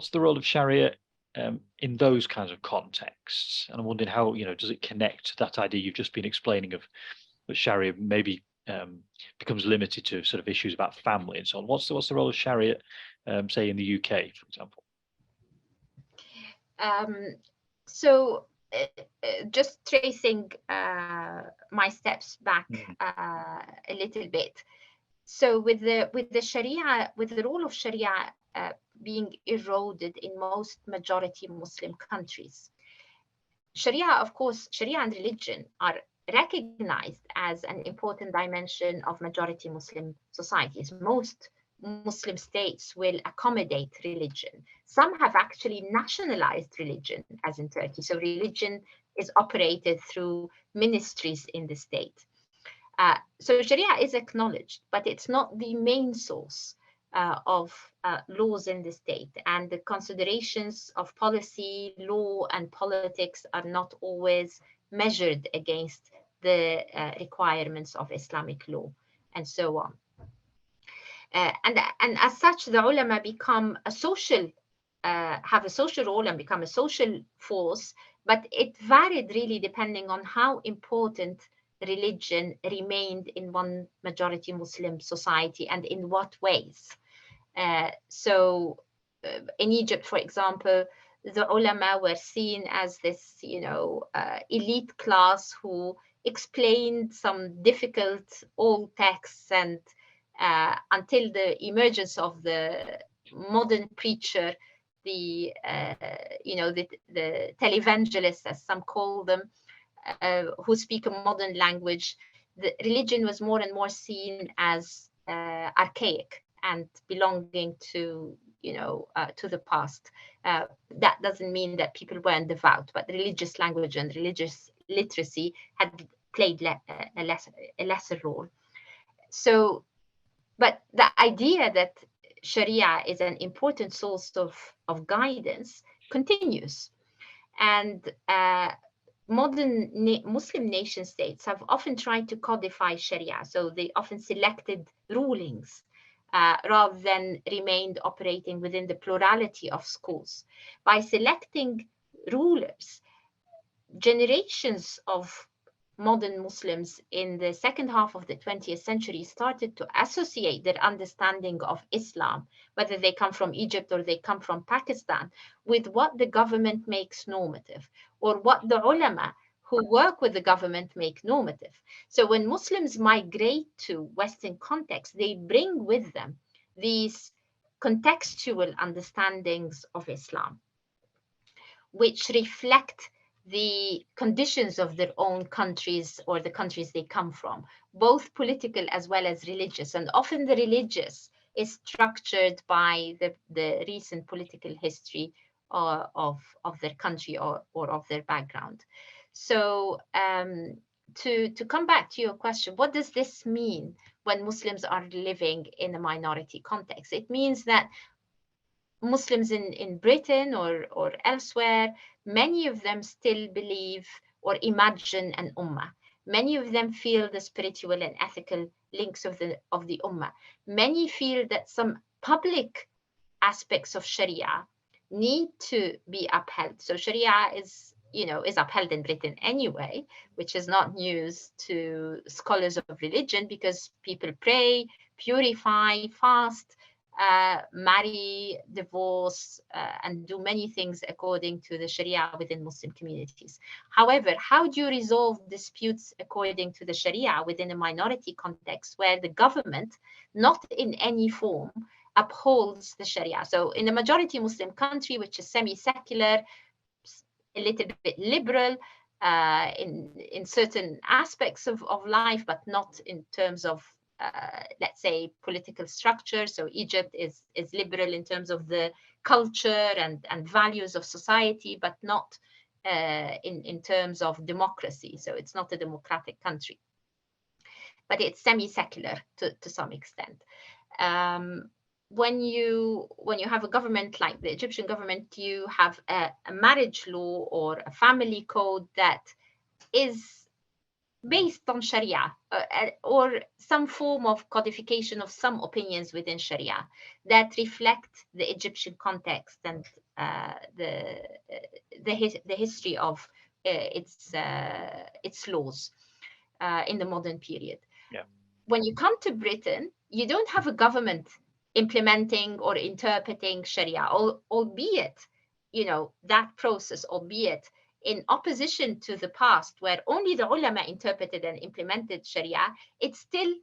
the role of Sharia in those kinds of contexts? And I'm wondering how, does it connect to that idea you've just been explaining of that Sharia maybe becomes limited to sort of issues about family and so on. What's the role of Sharia, say in the UK, for example? So just tracing my steps back a little bit. So with the Sharia, with the role of Sharia being eroded in most majority Muslim countries, Sharia, of course, Sharia and religion are recognized as an important dimension of majority Muslim societies. Most Muslim states will accommodate religion. Some have actually nationalized religion, as in Turkey. So religion is operated through ministries in the state. So Sharia is acknowledged, but it's not the main source of laws in the state. And the considerations of policy, law, and politics are not always measured against the requirements of Islamic law, and so on. And as such, the ulama become a social, have a social role and become a social force, but it varied really depending on how important religion remained in one majority Muslim society and in what ways. So in Egypt, for example, the ulama were seen as this, elite class who explained some difficult old texts, and until the emergence of the modern preacher, the televangelists, as some call them, who speak a modern language, the religion was more and more seen as archaic and belonging to the past. That doesn't mean that people weren't devout, but religious language and religious literacy had played a lesser role. So, but the idea that Sharia is an important source of guidance continues. And modern Muslim nation states have often tried to codify Sharia. So they often selected rulings rather than remained operating within the plurality of schools. By selecting rulers, generations of modern Muslims in the second half of the 20th century started to associate their understanding of Islam, whether they come from Egypt or they come from Pakistan, with what the government makes normative, or what the ulama who work with the government make normative. So when Muslims migrate to Western contexts, they bring with them these contextual understandings of Islam, which reflect the conditions of their own countries or the countries they come from, both political as well as religious. And often the religious is structured by the recent political history of their country or of their background. So to come back to your question, what does this mean when Muslims are living in a minority context? It means that Muslims in Britain or elsewhere, many of them still believe or imagine an ummah. Many of them feel the spiritual and ethical links of the ummah. Many feel that some public aspects of Sharia need to be upheld. So Sharia is upheld in Britain anyway, which is not news to scholars of religion, because people pray, purify, fast, marry, divorce, and do many things according to the Sharia within Muslim communities. However, how do you resolve disputes according to the Sharia within a minority context where the government, not in any form, upholds the Sharia? So in a majority Muslim country, which is semi-secular, a little bit liberal in certain aspects of life, but not in terms of let's say political structure. So Egypt is liberal in terms of the culture and values of society, but not in terms of democracy. So it's not a democratic country, but it's semi-secular to some extent. When you have a government like the Egyptian government, you have a marriage law or a family code that is based on Sharia or some form of codification of some opinions within Sharia that reflect the Egyptian context and the history of its laws in the modern period. Yeah. When you come to Britain, you don't have a government implementing or interpreting Sharia, albeit, you know, that process, albeit in opposition to the past, where only the ulama interpreted and implemented Sharia, it's still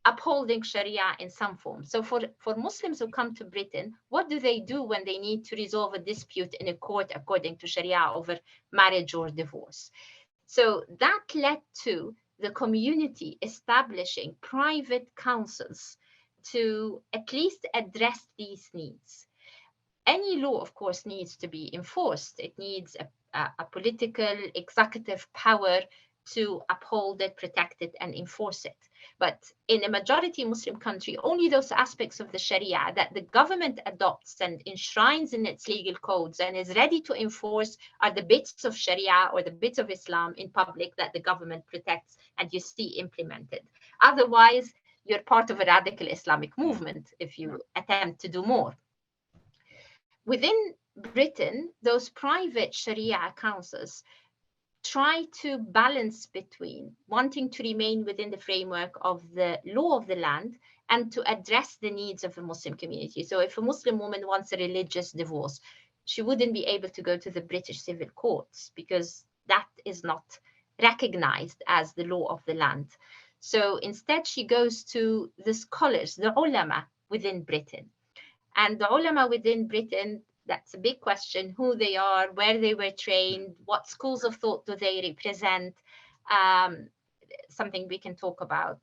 upholding Sharia in some form. So for Muslims who come to Britain, what do they do when they need to resolve a dispute in a court according to Sharia over marriage or divorce? So that led to the community establishing private councils to at least address these needs. Any law, of course, needs to be enforced. It needs a political, executive power to uphold it, protect it, and enforce it. But in a majority Muslim country, only those aspects of the Sharia that the government adopts and enshrines in its legal codes and is ready to enforce are the bits of Sharia or the bits of Islam in public that the government protects and you see implemented. Otherwise, you're part of a radical Islamic movement if you attempt to do more. Within Britain, those private Sharia councils try to balance between wanting to remain within the framework of the law of the land and to address the needs of the Muslim community. So if a Muslim woman wants a religious divorce, she wouldn't be able to go to the British civil courts because that is not recognized as the law of the land. So instead, she goes to the scholars, the ulama within Britain. And the ulama within Britain, that's a big question, who they are, where they were trained, what schools of thought do they represent, something we can talk about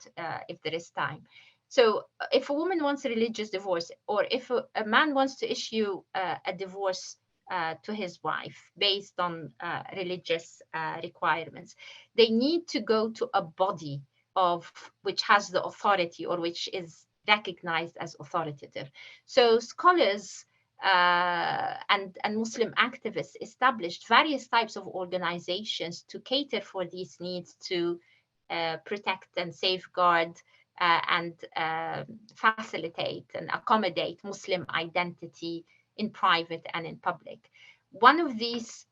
if there is time. So if a woman wants a religious divorce, or if a man wants to issue a divorce to his wife based on religious requirements, they need to go to a body of which has the authority or which is recognized as authoritative. So scholars and Muslim activists established various types of organizations to cater for these needs to protect and safeguard and facilitate and accommodate Muslim identity in private and in public. One of these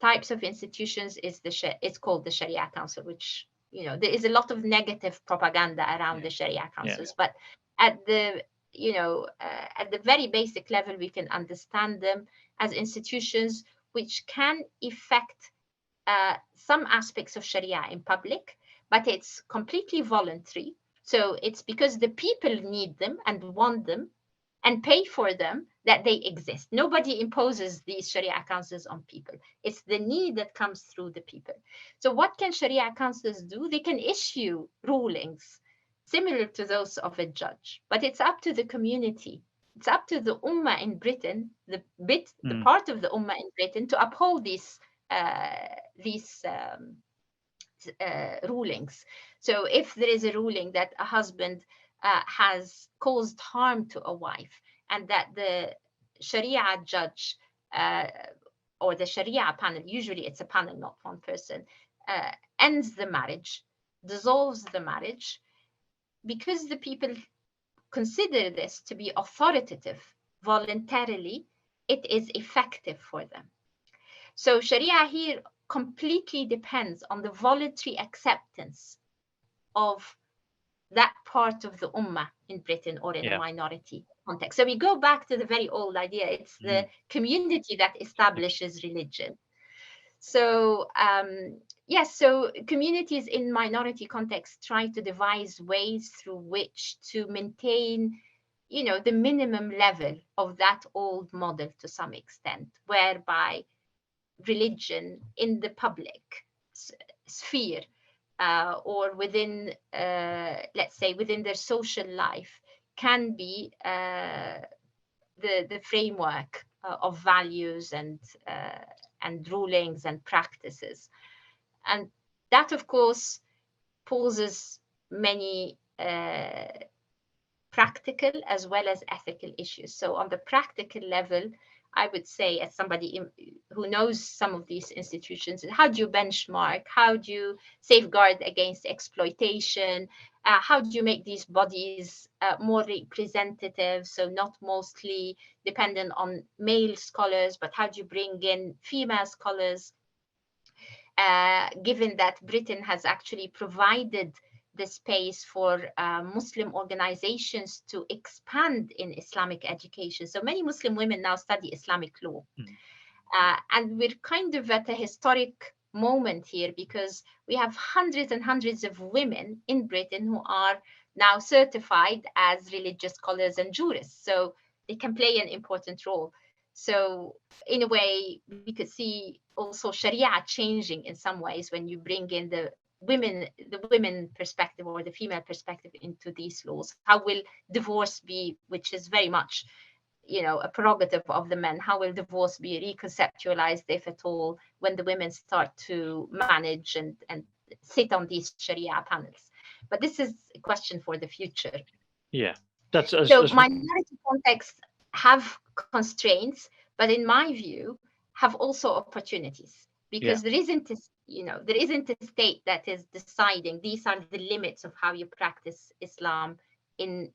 types of institutions is it's called the Sharia Council, which, you know, there is a lot of negative propaganda around the Sharia councils, but at the at the very basic level, we can understand them as institutions which can effect some aspects of Sharia in public, but it's completely voluntary. So it's because the people need them and want them and pay for them that they exist. Nobody imposes these Sharia councils on people. It's the need that comes through the people. So what can Sharia councils do? They can issue rulings similar to those of a judge, but it's up to the community. It's up to the Ummah in Britain, the part of the Ummah in Britain, to uphold these rulings. So if there is a ruling that a husband has caused harm to a wife, and that the Sharia judge or the Sharia panel, usually it's a panel, not one person, ends the marriage, dissolves the marriage, because the people consider this to be authoritative voluntarily, it is effective for them. So Sharia here completely depends on the voluntary acceptance of that part of the Ummah in Britain or in a minority context. So we go back to the very old idea. It's the community that establishes religion. So yes, so communities in minority contexts try to devise ways through which to maintain, you know, the minimum level of that old model to some extent, whereby religion in the public sphere or within, let's say, within their social life can be the framework of values and rulings and practices. And that, of course, poses many practical as well as ethical issues. So on the practical level, I would say, as somebody who knows some of these institutions, how do you benchmark? How do you safeguard against exploitation? How do you make these bodies more representative, so not mostly dependent on male scholars, but how do you bring in female scholars? Given that Britain has actually provided the space for Muslim organizations to expand in Islamic education. So many Muslim women now study Islamic law. And we're kind of at a historic moment here because we have hundreds and hundreds of women in Britain who are now certified as religious scholars and jurists. So they can play an important role. So in a way, we could see also Sharia changing in some ways when you bring in the women perspective or the female perspective into these laws. How will divorce be, which is very much, you know, a prerogative of the men? How will divorce be reconceptualized, if at all, when the women start to manage and sit on these Sharia panels? But this is a question for the future. Yeah, so minority contexts have constraints, but in my view, have also opportunities, because there isn't a state that is deciding these are the limits of how you practice Islam in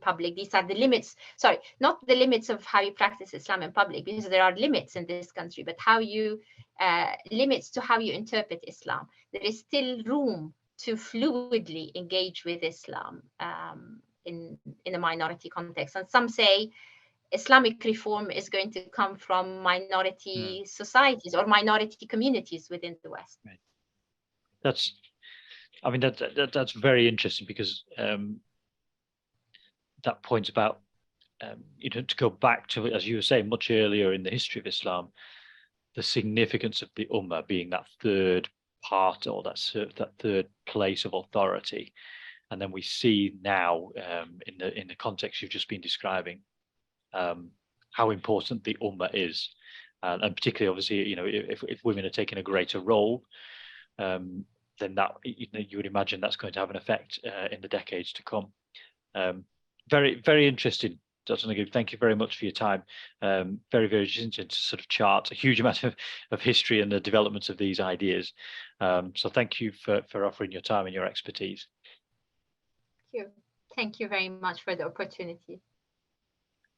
public. These are the limits, sorry, not the limits of how you practice Islam in public, because there are limits in this country, but how you limits to how you interpret Islam. There is still room to fluidly engage with Islam in a minority context. And some say Islamic reform is going to come from minority societies or minority communities within the West. Right. That's very interesting, because that point about to go back to, as you were saying, much earlier in the history of Islam, the significance of the Ummah being that third part, or that third place of authority. And then we see now in the context you've just been describing, how important the Ummah is, and particularly, obviously, if women are taking a greater role, then that you would imagine that's going to have an effect in the decades to come. Very, very interesting, Dr. Naguib. Thank you very much for your time. Very, very interesting to sort of chart a huge amount of history and the development of these ideas. So thank you for offering your time and your expertise. Thank you very much for the opportunity.